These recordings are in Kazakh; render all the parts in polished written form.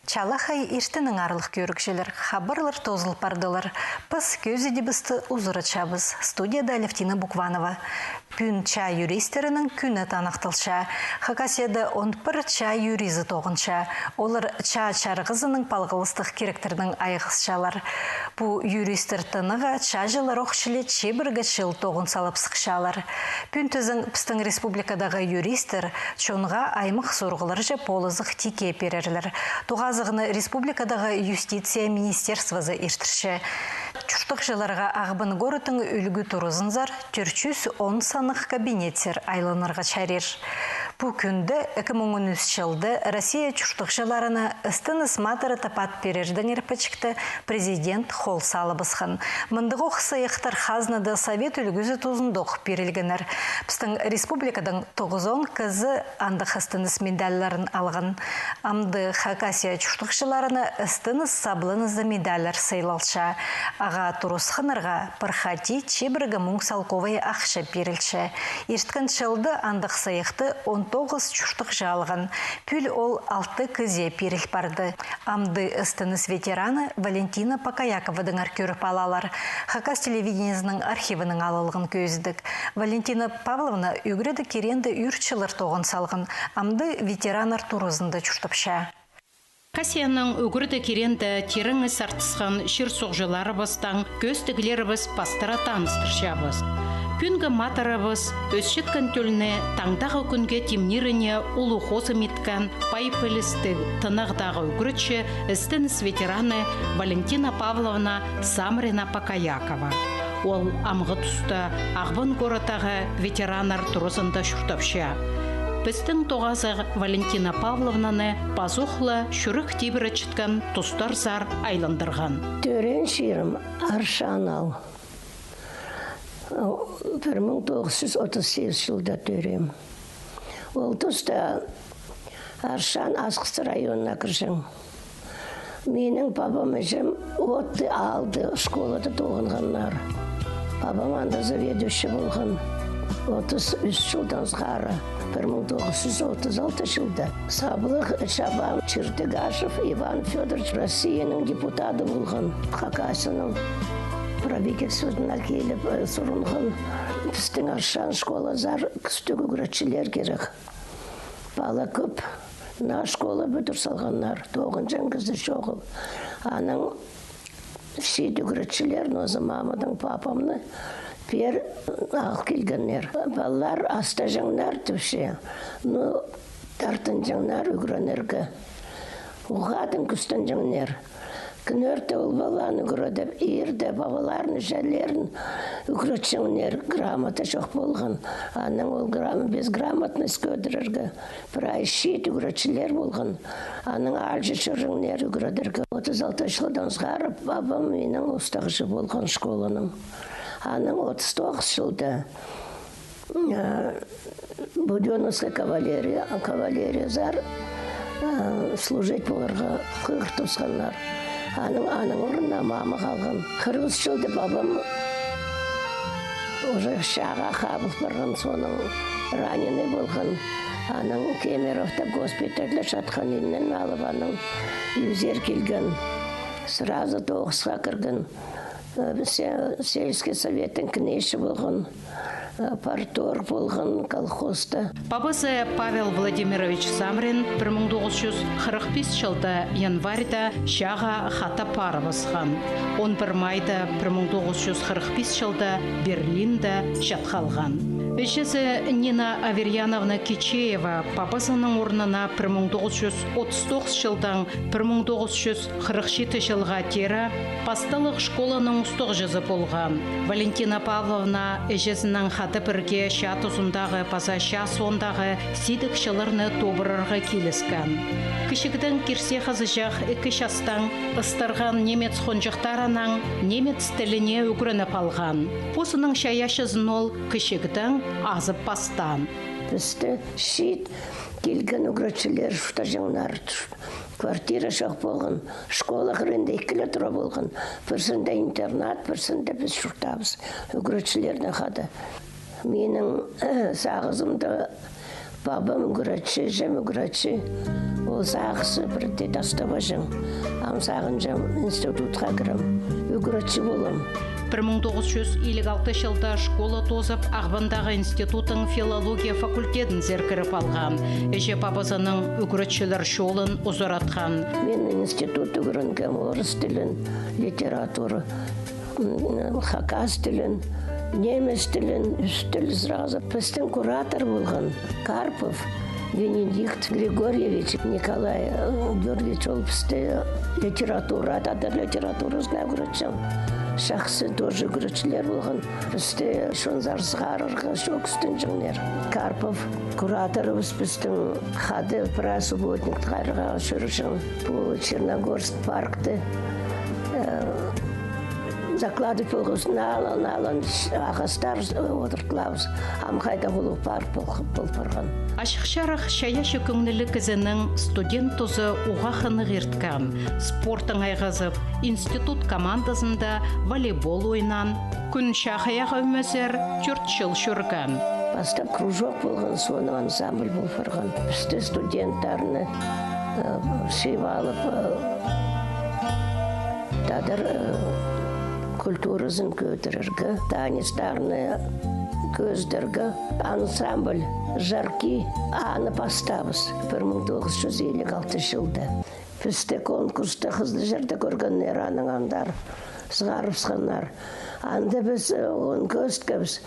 Чалахай иштінің арлық көрікшелер, хабарлар тозылып бардылар. Пыс көзі дебісті ұзыры чабыз. Студияда Алевтина Букванова. Пүн ча юристерінің күні танықтылша. Хакасияда 11 ча юризі тоғынша. Олар ча чарғызының палғылыстық керектердің айғысшалар. Бұ юристер тыныға ча жылы роқшылы чебіргі шыл тоғын салып сықшалар. Пүн түзін пістің республикадағы юристер чонға аймық сұрғылар же полызық теке перерлер. Туғазығыны республикадағы юстиция министерствозы ештірші. Чүштық жыларға ағбын ғорытың үлгі тұрызынзар 410 санық кабинеттер айланырға чарер. Бұл күнді 2013 жылды Россия чүштық жыларына ұстыныс матыры тапат перердің ерпічікті президент қол салыбысқан. Мындығы оқысайықтар хазнады совет үлгізі тұзындық берілгенер. Біздің республикадан 9-10 кізі андық ұстыныс медалларын алған. Амды Хакасия чүштік жыларына ұстыныс саблынызды медаллар сайлалша. Аға тұрысқынырға пырхати чебіргі мұң салковай ақшы берілші. Ешткін жылды андық сайықты 19 чүштік жалған. Пүл ол 6 кізе періл барды. Амды ұстыныс ветераны Валентина Покаяковадың көріп алалар. Хакас телевидениесінің архивінің алылығын көздік. Валентина Павловна үгіреді керенді үртшілер тоғын салғын. Амды ветеранар турызынды чүштіпші. Хакасияның үгірді керенді теріңі сартысқан шыр соғжылары бастан көстігілері біз пастыра таныстыршабыз. Күнгі матарабыз өсшеткен төліне таңдағы күнге темнеріне ұлы қозы меткен пайпылістік тынығдағы үгірітші істініс ветераны Валентина Павловна Самрина Покаякова. Ол амғы тұсты ағбын қоратағы ветеранар тұрысында шүртапшы. Біздің тоғазық Валентина Павловнаны пазухлы шүрік тибірі чіткен тұстар зар айландырған. Төрен шерім аршан ал. 1938 жылда төрем. Ол тұста аршан Асқысы районына кіршің. Менің папам әжім отты алды школада тоғынғанлар. Папам анда заведуші болған. 33 жылдан сғары. 1936 жылда Саблық Шабан Чертегашев Иван Федорович Россияның депутаты болған. Хакасияның правительствосына келіп сұрынған. Біздің аршан школа зар күстігі күретшілер керек. Бала көп. На школа бүтір салғанлар. 9 кізді жоғыл. Аның шейді күретшілер нозы мамадың папамны пер ақ келгенлер. Балалар аста жаңнар түші. Тартын жаңнар үгіренергі. Уғадың күстін жаңнар. Күнөрті ол баланы күрөдіп, ерді бабаларын, жәлерін үкіретшіңнер грамота жоқ болған. Аның ол без грамотность көдіріргі. Бір ай шет үкіретшілер болған. Аның алжы шырыңнер үкіредіргі. 36 жылдан сғарып, бабам менің ұстағышы болған школаның. Аның 39 жылда Буденовская кавалерия зар служить боларға қығыр тұсқанлар. Аның орнына мама қалған. 40 жылды бабам уже шаға қабыл барған, соның раненый болған. Аның Кемеровта госпитальда жатқан елінен алып, аның юзер келген. Сразу 9-ға кірген. Сельский советтің кінеші болған. Партор болған колхозда. Бабасы Павел Владимирович Самрин 1945 жылда январьда шаға хата пары басқан. 11 майда 1945 жылда Берлинда жатқалған. Эшесі Нина Аверьяновна Кичеева папасының орнына 1939 жылдан 1947 жылға тері пасталық школаның ұстық жазы болған. Валентина Павловна эшесінің хаты бірге шат ұзындағы паза шас ондағы сидік шылырны тобырырға келіскен. Кішігдің керсе қызы жақ екі шастан ыстырған немец қонжықтарынан немец тіліне үгірініп алған. Осының шаяшызын ол кішігдің азып бастан. Бізді шет келген үгіретшілер жұта жаңнар квартира жоқ болған. Школа қырында 2 тұра болған. Бірсінде интернат, бірсінде біз жұқтабыз. Үгіретшілердің қады. Менің сағызымды Babam güreşçi, jem güreşçi. O sağısı bir de dastavajım. Am sağınjam institutқа кірім. Güreşçi болам. 1956 жылда школа тозып, Ағбандағы институтың филология факультетін зеркіріп алған. Эже папасының үгіретшілер шолын ұзыратқан. Мен институт үгірінкем орыс тілін, литература, хакас тілін, немес тілін, үст тіл сразу. Біздің куратор болған Карпов, Венедикт Григорьевич, Николай Георгиевич, ол бізді литература, татар литературасына үгіретшім. Шақсы тоже күречілер болған. Бізді шонзар сғарырға шоқыстың жыңнер. Карпов, кураторымыз біздің хады пра субботник қайырға жүрішін. Бұл Черногорск паркты закладывать болғысын алан ағастар отыртылабыз. Амқайда болу парк бол барған. Ашықшарық шаяшы көңілі кізінің студент тозы уға қынық ерткен. Спортың айғазып, институт командасында волейбол ойнан, күн шақаяқ өмесер 4 жыл жүрген. Бастап кружок болған, соны ансамбль бол барған. Бізді студенттарыны алып, тадар культурасын көтіріргі, таныстарыны көздіргі, ансамбль жарки аны бастабыз 1956 жылда. Бізді конкурста қызды жерді көргеннер аның андар, сығарыпсқанар. Анда біз он көсткіміз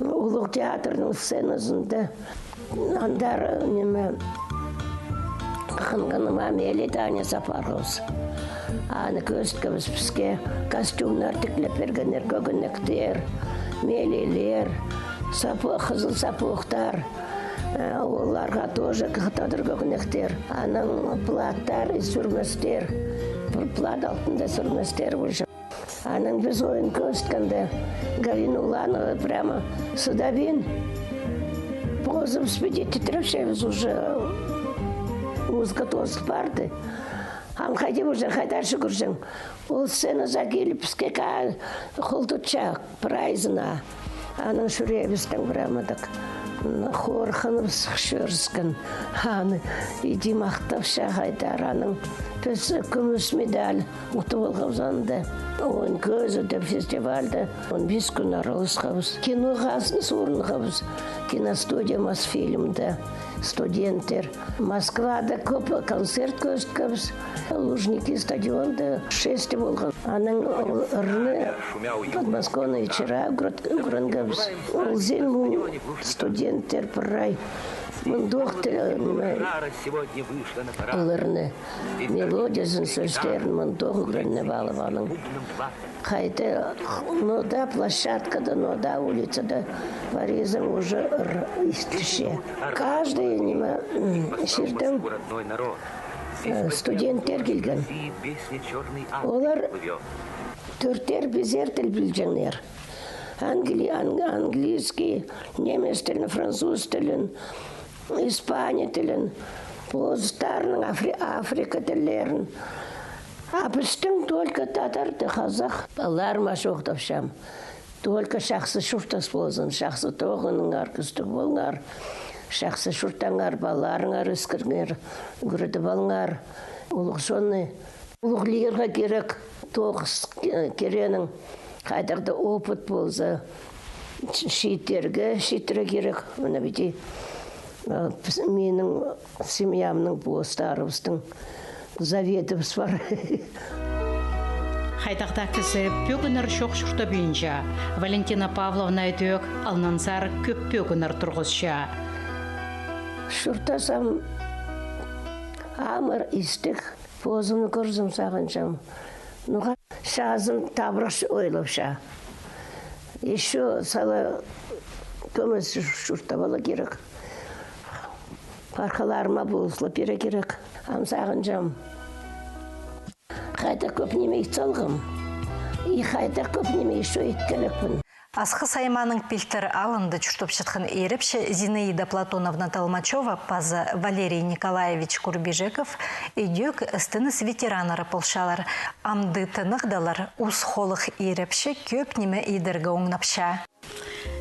ұлық театрының сценасында андар неме қынғыныма мелі Таня Сапарғыз. Аны көсткіміз бізге костюмнар тіклеп бергенер, көгінектер, мелелер, қызыл сапуқтар, оларға тоже қытадыр көгінектер. Аның платтар, сүрместер, плат алтында сүрместер бұлжы. Аның біз ойын көсткенде Галина Уланова прямо судовин. Позым спидети тревшевіз уже узготовск барды. Амқайде бұлжан қайдаршы көржен. Ол сцена загеліп бізге құлдытша прайзына. Аның шүребістің бірамадық. Хорқынымыз шөріскен. Аны иди мақтапша қайдар. Аның біз күміс медаль ұты болғызанды. Он көзі деп фестивальді. 15 күн аралысқабыз. Кино ғасын сұрынғабыз. Киностудия Мосфильмді. Студенттер. Москвада көп концерт көсткабыз. Лужники стадионда 6 болған. Аның ұрыны подмосковный вечера күрінгабыз. Ол зелму студенттер пырай. Мұндоқты ұлырны. Мелодиясын сөздерін мұндоғы күрінне балып аның. Қайты нода площадкада, нода улицада варезом уже истіше. Каждый шерден студенттер келген. Олар төрттер безер тіл білжіңдер. Английский, немес тілін, француз тілін, испания тілін, позыстарының Африка тілерін. А біздің только татарды қазақ. Баларыма шоқтапшам. Только шақсы шұртас болсын, шақсы тоғыныңар, күстік болыңар. Шақсы шұртаңар, баларыңар, үскіріңер, күрді болыңар. Ұлық соны, ұлық лиерға керек, тоғыз керенің. Қайдарды опыт болса, шиттері керек. Мына бейте, менің семьямның бостарымыздың заветіміз бар. Қайдақта кісі пөгінір шоқ шұрты бүйінжа. Валентина Павловна өтөк алнансар көп пөгінір тұрғызша. Шұртасам амыр істік, позымны көрзім сағыншам. Нұға шазын табырыш ойлапша. Еще сала көміз шұртабалы керек. Парқаларыма болысылы бере керек. Амсағынжам. Қайда көп неме итсалғым. Қайда көп неме еще иткелекпін. Асқы сайманың пилтер алынды чүртіп шытқын еріпші Зинаида Платоновна Толмачева, паза Валерий Николаевич Курбежеков, үйдек істініс ветеранары полшалар. Амды тынықдалар ұс қолық еріпші көп неме идіргі оңнапша.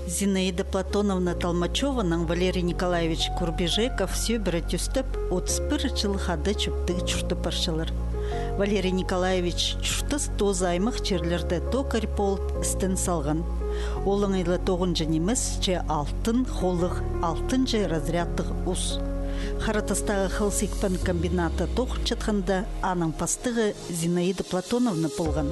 Зинаида Платоновна Толмачеваның Валерий Николаевич Курбежеков сөбірі түстіп 31 жыл хады чүпті чүрті паршылар. Валерий Николаевич чүртіс тоз аймық черлерді токарь болып істін салған. Олың айлы 9 неміз че алтын холық, алтын же разрядтық ұс. Харатастағы Хылсикпан комбината тоқыр чатқанда аның пастығы Зинаида Платоновна болған.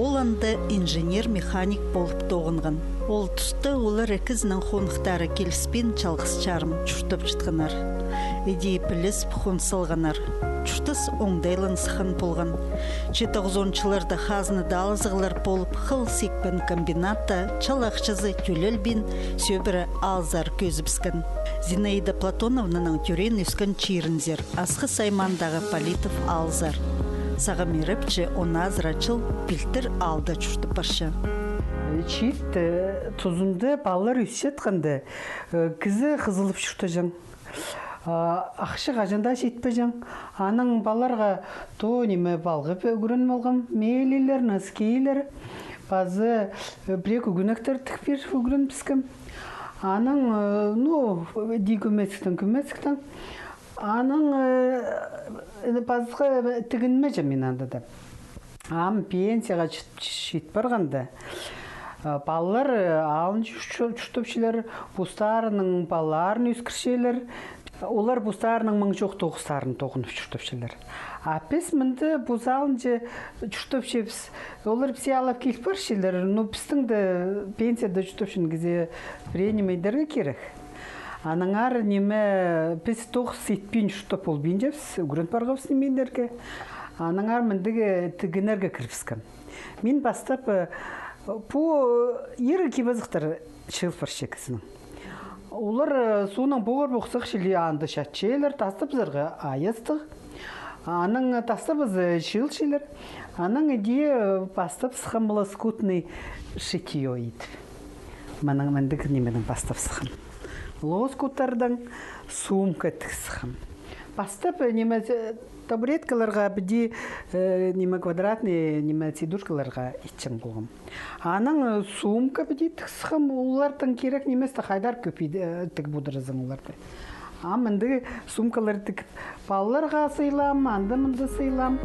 Ол анда инженер-механик болып тоғынған. Ол тұсты олар әкізінің қонықтары келіспен чалғыс чарым чүртіп жытқанар. Идей піліс бұхон салғанар. Чүртіс оңдайлын сықын болған. 90-ларда хазны далызығылар болып Хылсикпен комбината чалақшызы төлелбен сөбірі алзар көзіпскен. Зинаида Платоновнаның түрен үскен чирінзер, асқы саймандағы Политов алзар. Сағам еріпчі оны азырачыл білтір алды чүрті парша. Чит тұзымды балалар үсетқанды, кізі қызылып шүрті жың. Ақшы ғажында жетпе жың. Аның баларға то неме балғып өгірін болғам, мейлелер, наскейлер, базы бірек үгінектер тікпер өгірін піскім. Аның, күмесіктен. Аның базғы тігінме жамин андады. Ам пенсияға шет барғанда. Балалар алын жүштөпшілер, бұстарының балаларын өскіршелер. Олар бұстарының мың жоқ тоғыстарын тоғынып жүштөпшілер. Апес мінді бұзалын же жүштөпшепс. Олар бізі алап келіп баршелер. Біздің пенсияда жүштөпшін кезе пренемейдерге керек. Анаңар неме біз тоғыз сетпен жүштөп ол бен жепс, үгірін барғавс немендерге. Анаңар міндігі тігінерге кіріпскен. Мен бастап бұ ері кебазықтар шығып баршекісінің. Олар соның бұғыр бұқсық шілі анды шатшелер, тастып зырғы айыстық. Аның тастып жыл шелер. Аның еде бастап сықымылы скутный шитио еді. Маның міндігі неменің бастап сықым. Лоскуттардан сумка тіксіғым. Бастап неме табуреткаларға біде неме квадратный неме сидушкаларға итчен болғым. Аның сумка біде тіксіғым, олардың керек неместі қайдар көпейді тік бұдырызым оларды. Амынды сумкалар тікіп, балаларға сыйлам, анды-мынды сыйлам.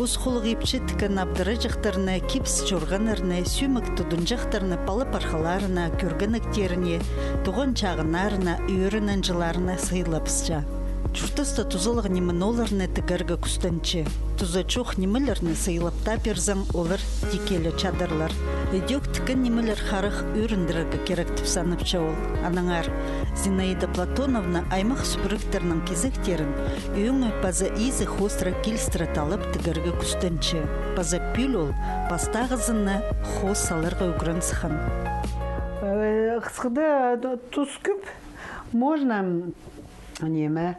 Ұс құлық епші тікін абдыры жақтарына, кипс жорғанарына, сүймік тұдын жақтарына, палы парқаларына, көргініктеріне, тұғын чағынарына, үйірінің жыларына сыйлапсча. Чүртісті тұзылығы немін оларына тігіргі күстінші. Тұзы чоқ немілерні сыйлапта перзің олар декелі чадарлар. Өдек тікін немілер қарық өріндірігі керек түпсаныпча ол. Анаңар, Зинаида Платоновна аймақ сүпіріктерінің кезектерін өңі база изі хостра келістірі талып тігіргі күстінші. База пүл ол, бастағызыны хос салырға үгірін сықын. Қысқыда тұз көп, можно неме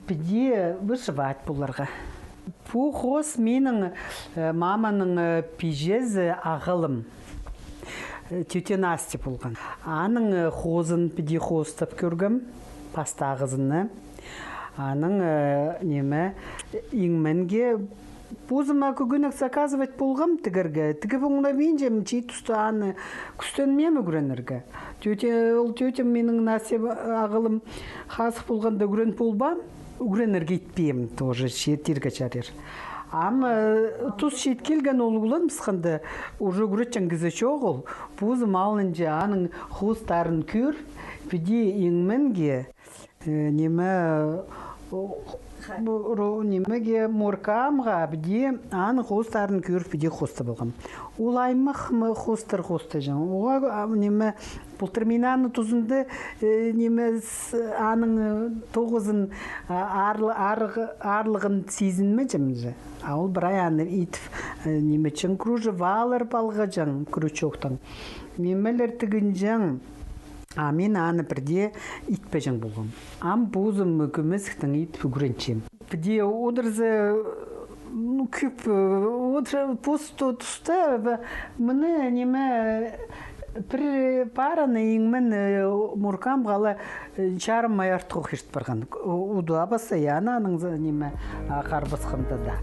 біде вышивать бұларға. Бұ хос менің маманың пижезі ағылым. Тете Насти болған. Аның хозын біде хостап көргім, пастағызыны. Аның неме еңменге Бузыма күгінік заказывать болғам тігіргі. Тігі бұңына бейінжем чей тұсты аны күстенмем үгіреніргі. Тетем менің насеп ағылым қасық болғанда үгірен болбам, үгіренірге етпейм тоже шеттерге жарер. Ам тұс шет келген ол ұлан мұсқанды уже үгіретчен кізі шоғыл. Бузым алынже аның хостарын көр, біде еңменге неме немеге моркамға біде аны хостарын көріп біде хосты болғам. Ол аймақ хостар хосты жан. Оға неме бұлтырминаны тұзынды неме аның тоғызын арлығын сезінме жамынжы. Ол бірай аны итіп неме чын кружы валар балға жан күрічоқтан. Немелер тігін жан. Мен аны бірде итпе жан болғам. Ам бұзым көмесіктің ит үгіренчем. Бірде одырзы көп посты тұста мұны неме бір параны еңмен мұркам ғала жарым майартық оқешт барған. Уду абаса яна аның неме қарбасқанда да.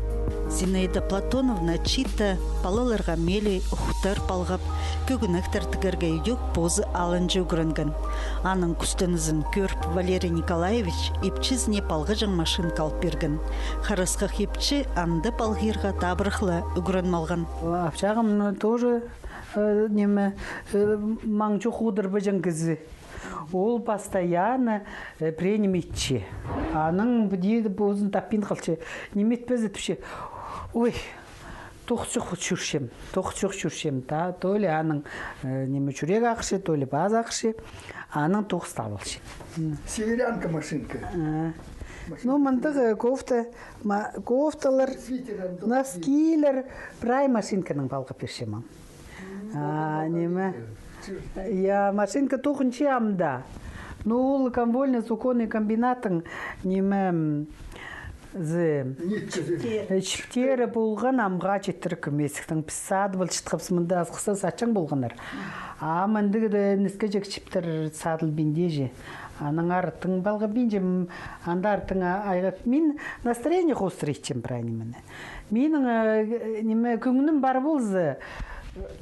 Зинаида Платоновна чита палаларға мели ұқтар палғап, көгініктір тігірге үйдек позы алын жүгірінген. Аның күстінізін көріп Валерий Николаевич епчізіне палғы жың машин қалып берген. Харысқық епчі анды палғырға табырықлы үгірін малған. Апшағым тоже маңчу худыр бөжін кізі. Ол постоянно приниметче. Аның дейді бозын таппин қалчы. Немет бәзітпше. Ой, тоқчық жүршем. То ли аның неме жүрек ақшы, то ли баз ақшы. Аның тоқс табылшы. Северянка машинка. Ну, мандығы кофталар, носкилер, прай машинканың балға першемам. Неме? Я машинка тоқынчы амда. Ну, ол конвольный суконный комбинатын неме чіптері болған амға четтір көмесіктің пісады бұл чытқапсы мұнда азқыса сатчан болғанар. Мандығы ніске жек чіптір садыл бендежі. Аның арттың балға бенжем, анда арттың айға. Мен настроение қостырайчым прайны мені. Менің көңінім бар болзы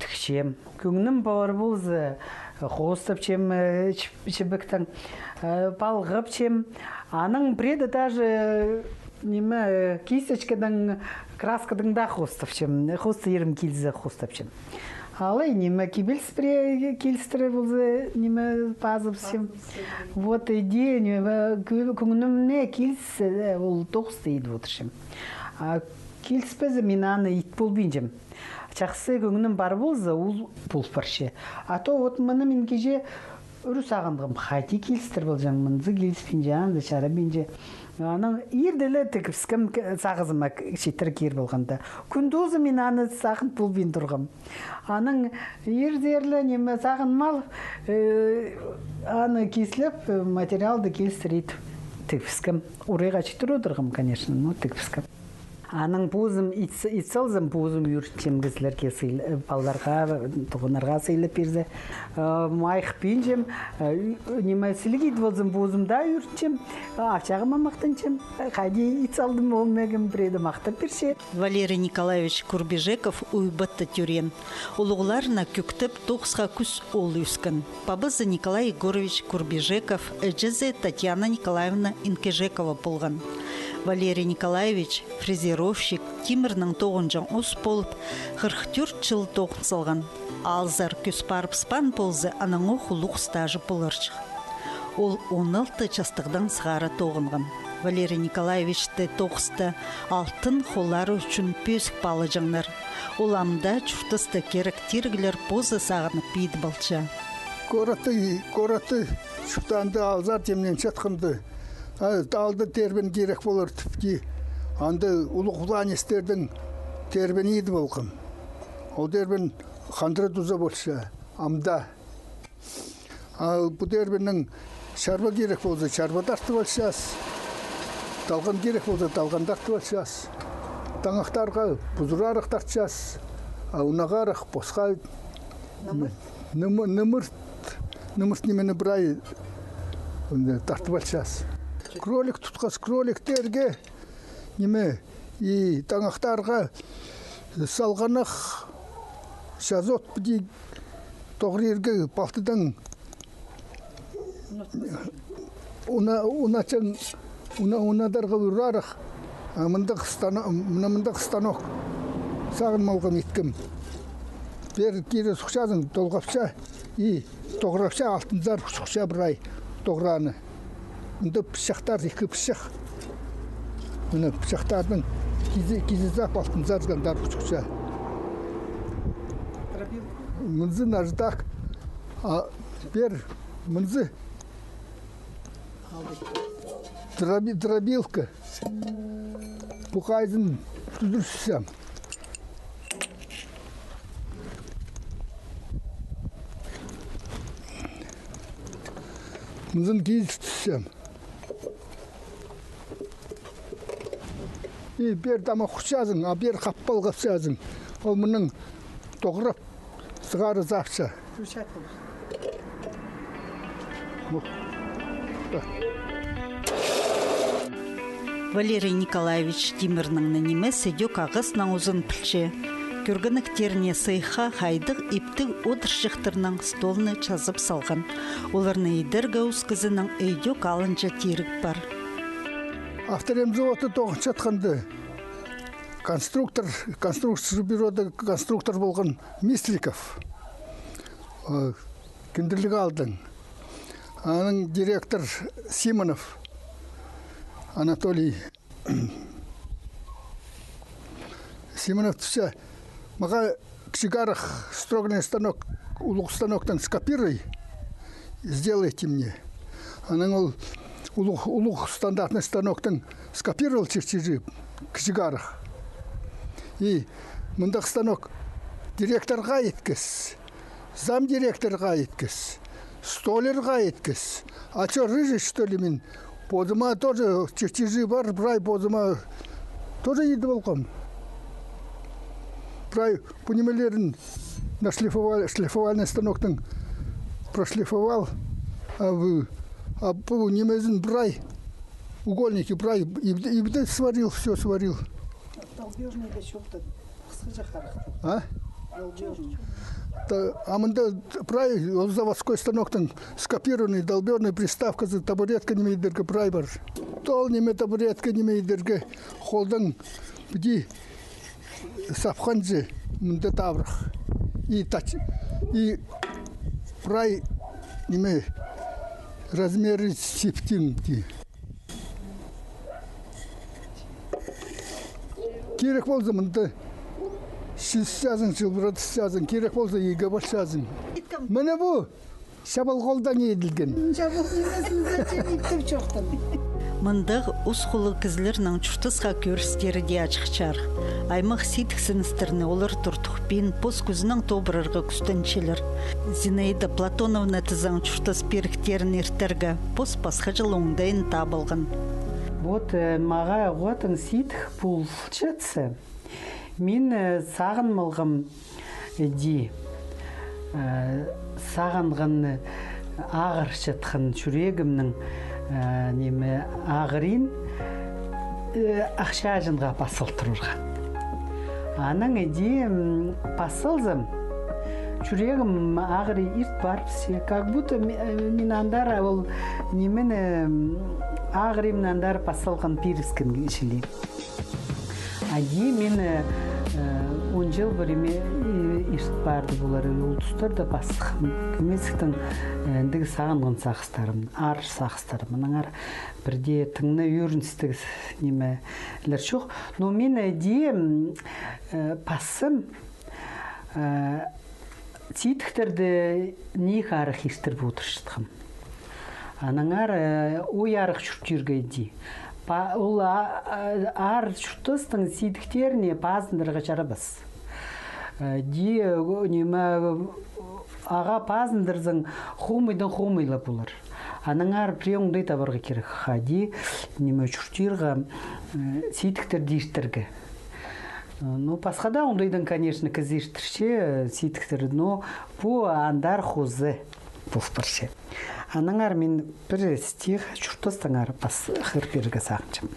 тікшем. Көңінім бар болзы қостып чем чебіктің балғып чем. Аның преді даже кисточкадан краскадан да қостып чем. Қосты ерім келзі қостып чем. Алай кибель спре кильстре болзы пазып чем. Вот идея көңінім не килс ол тоқсты еді отыршым. Килс бәзі мен аны ит бол бейнжем. Чақсы көңінім бар болзы, ол бол парше. А то вот мұны мен кеже үрі сағындығым. Қайти келістір бол жаң, мұнзы келіспен жаңды, шара бенже. Аның ерділі тікіпскім сағызыма шеттір кер болғанда. Күндозы мен аны сағын бол бен тұрғым. Аның ердерлі неме сағын мал аны кесіліп материалды келістірейді тікіпскім. Орайға шеттір отырғым, конечно, но тікіпскім. Аның позым, итсалзым позым үйіртчем кізілерге балларға, тұғынарға сейліп берді. Майық бенжем, сілігейді болзым позымда үйіртчем, авчағыма мақтанчем. Қайде итсалдым олмегім біреді мақтап берше. Валерий Николаевич Курбежеков уйбытты тюрен. Улуғларына көктіп тоқсқа күс ол үскін. Пабызы Николай Егорович Курбежеков, әжізі Татьяна Николаевна Инкежекова болған. Валерий Николаевич фрезеровщик Тимірнің тоғынжан ұс болып, 44 жыл тоғын салған. Алзар көз барып спан болзы аныңы құлық стажы болырчық. Ол 16 жастығдан сығары тоғынған. Валерий Николаевичті тоқысты алтын қолары үшін пөсік балы жаңлар. Оламда чұртысты керектергілер позы сағынып бейді балча. Кораты шықтанды алзар темнен шатқымды. Алды тербен керек болыр түпті. Анды ұлық ұланестердің тербен еді болғым. Ол тербен қандыры тұза болса, амда. Бұл тербеннің шарба керек болса, шарба дарты болсас. Талған керек болса, талған дарты болсас. Таңақтарға бұзырарық дартсас. Унағарық босқа нымырт немені бірай дарты болсас. Кролик тұтқас, кроликтерге неме и таңақтарға салғанық шазот бүді тоғырерге балтыдан унадарға ұрарық мұндық станок сағын малғым еткім. Бер кері сұқшадың толғапша и тоғырапша алтын зар сұқша бір ай тоғыраны. Мұнда пышақтар, екі пышақ. Мұны пышақтардың кезі зап алтын зарғандар пышықша. Мұнзы наждақ, бер мұнзы дробилка. Бұқайдың түдіршісем. Мұнзын кейді түссем. Бер дама құшазың, бер қаппал қапсазың. Ол мұның тоғырап сығары запша. Валерий Николаевич Тимирның неме седек ағысның ұзын пілче. Көргініктеріне сайха хайдық иптік отыршықтырның столны жазып салған. Оларны едергі ұскызының өйдек алынжа терік бар. Авторем заводы тоғын жатқанды. Конструкция бюрода конструктор болған Мисликов. Кіндірлік алдың. Аның директор Симонов Анатолий. Симонов түсе, маға кшигарах строгный станок, улуг станоктан скопируй, сделайте мне. Аның улуг стандартный станоктан скопировал чертежи кшигарах. И мұндақ станок директорға еткіз, зам директорға еткіз, столерға еткіз. А что, рыжий, что ли, мен? Позыма тоже чертежи бар, брай позыма тоже еді болғам. Брай пунемелерін на шлифовальный станоктың прошлифовал, а немезін брай, угольники брай, и сварил, все сварил. А? А мында прай заводской станоктың скопированный долберный приставка за табуретка немейдерге прай бар. Тол неме табуретка немейдерге холдың бди сапханжы мында таврах. И прай неме размеры септинки. Керек болса мында Сязын, жылбыраты сязын, керек болса еге бар сязын. Міне бұл, шабал қолдан еділген. Шабал немесін зәтен иптіп жоқтын. Мындық ұсқылы кізлерінің чүштісқа көрістері де ашықчар. Аймақ ситіксіністеріне олар тұртықпен пос күзінің тобырырға күстенчелер. Зинаида Платоновна тізің чүштіс періктерін ертергі пос пасқа жыл оңдайын табылған. Вот маға ғотың ситік бұл чәтсі. Мен сағын мұлғым ди, сағынғын ағыр шатқын жүрегімнің ағырын ақша жынға басыл тұрырға. Аның ди басылзым, жүрегім ағыры ирт барпсы, как будто мен андар ол немен ағырым андар басылған пиріскін ішілі. Ади мен 10 жыл бөліме ирт барды бұлар ұлтыстар да басықым. Кемесіктің әндігі сағынғын сақыстарым, ар сақыстарым. Мұныңар бірде тыңны өріністігі немелер жоқ. Но мен әди пасым тийтіктерді не қарық естір бұтыршытқым. Аныңар ой арық жүртіргі әди. Ол ар шүртістің сейдіктеріне пазындырға жарабыз. Ди неме аға пазындырзың хомыйдан хомыйлы болар. Аның ар приемдай табарға керек. Хади неме шүртірға сейдіктер дейштерге. Ну, пасхада ондайдан, конечно, кізештірше сейдіктер, но бұ андар хозы бұлпырше. Анаңар мен бір стих шүртістіңар бас қырперге сақчым.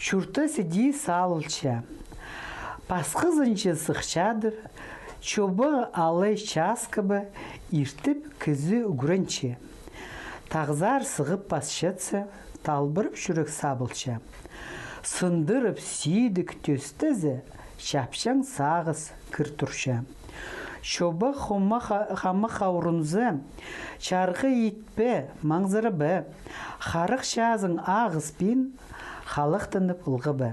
Шүрті сиди салылча, пасқызынчы сықшады, чобы алай часкабы, иртіп кізі үгірінче. Тағзар сығып басшатсы, талбырып жүрік сабылча. Сындырып сүйдік төстізі, шапшаң сағыз кір тұрша. Шобы қамы қаурынзы, чарғы етпі, маңзыры бі, қарық шазың ағыз бен, халықтынып ұлғы бі.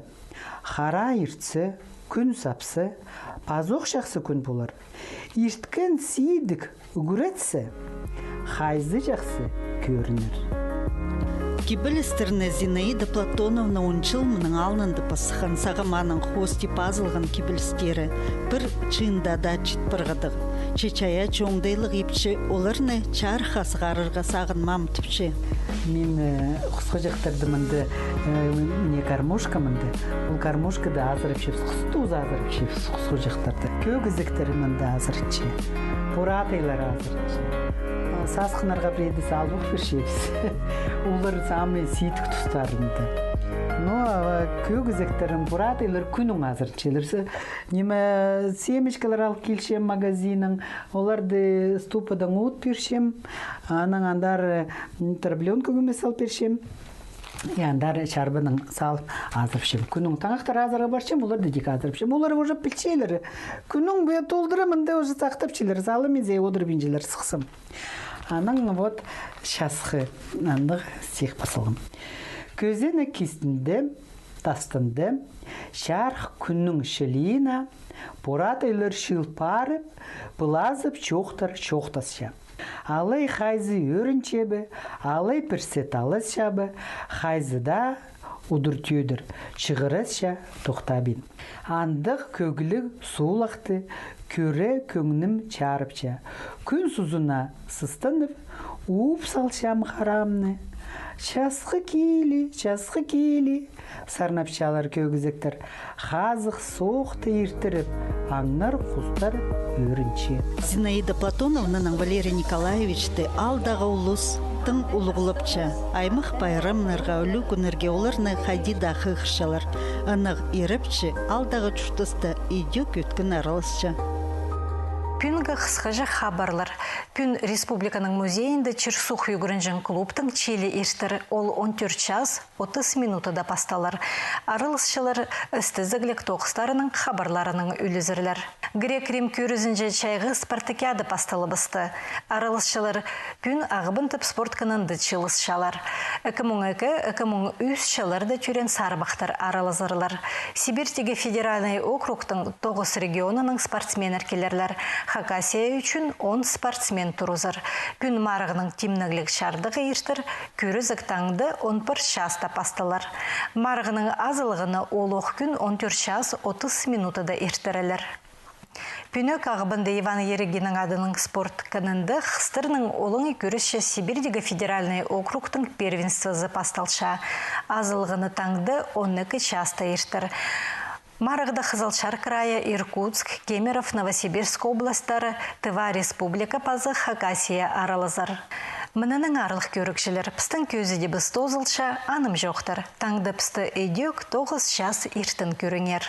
Қара ертсі, күн сапсы, пазоқ шақсы күн болар. Ерткін сейдік үгіретсі, қайзы жақсы көрінір. Кибілістеріне Зинаида Платоновна ончыл мұның алынды пасыған сағыманың хости пазылған кибілістері бір чында да читпырғадық. Чечая чоңдайлық епші оларны чар қасығарырға сағын мам түпші. Мен құсқы жақтарды мұнды не гармошка мұнды. Бұл гармошка да азырып шепс, құстуыз азырып шепс құсқы жақтарды. Көгізіктері мұнды азырычы, бұратайлар азырычы. Сасқынарға біреді салдық бір шепс. олар самый ситік тұстарында. Но көгізектерін бұратылар күнің азырчылырсы. Неме семечкалар алып келшем магазинің, оларды ступадан от першем, аның андар тәрбілен көгіме сал першем. Яндар шарбының салып азырпшым. Күнің таңақтар азырға баршым, олар дедек азырпшым. Олар уже пілчейлері. Күнің бе толдырымында уже сақтапчылар. Залы мезе одыр бенжелер сықсым. Аның вот шасқы андық сех басылым. Көзені кестінде, тастынды, шарқ күннің шылиына, борат үйлер шылпарып, бұлазып чоқтар чоқтасша. Алай хайзы өрінчебі, алай пірсет алысшабы, хайзыда удыр түйдір, шығырысша тоқтабин. Андық көгілік суылақты, көре көңнім чарыпча. Күн сузына сыстынып, уып салшам харамны. Шасқы кейлі, сарнапшалар көгізектер. Қазық соқты ертіріп, аңнар құстар өрінче. Зинаида Платоновнаның Валерий Николаевичті алдағы ұлыс тың ұлығылыпча. Аймық байрамнарға өлі күнерге оларны хайдида қықшалар. Анық еріпчі алдағы чүштісті идек өткін аралысча. Пүнгі қысқажы хабарлар. Пүн республиканың музейінде Черсух югірінжін клубтың челі ештір ол 14 час 30 минутада пасталар. Арылысшылар істізіглік тоқыстарының хабарларының үлізірлер. Грек-Рим көрізінже чайғы спартакиады пасталы бысты. Арылысшылар пүн ағыбын тіп спортканынды чылысшалар. 2002-2003 жылырды түрен сарбақтар аралызырлар. Сибирьтегі федеральный округтың 9 регионының спортсмен әркелерлер. Хакасия үшін 10 спортсмен тұрызыр. Күн марығының тимніглік шардығы ештір, көрізік таңды 11 шаста пастылар. Марығының азылығыны олық күн 14 час 30 минутада ертірілер. Пүнік ағыбында Иван Ерегенің адының спорт канынды қыстырның олыңы көріші Сибирьдегі федеральный округтың первенствозы пасталша. Азылығыны таңды 12 шаста ертір. Марығда Қызылшар крайы, Иркутск, Кемеров, Новосибирск областары, Тыва республика пазы Хакасия аралызыр. Мұнының арлық көрікшілер пістің көзі де біз тозылша аным жоқтыр. Таңды пісті өйдек 9 час ертін көріңер.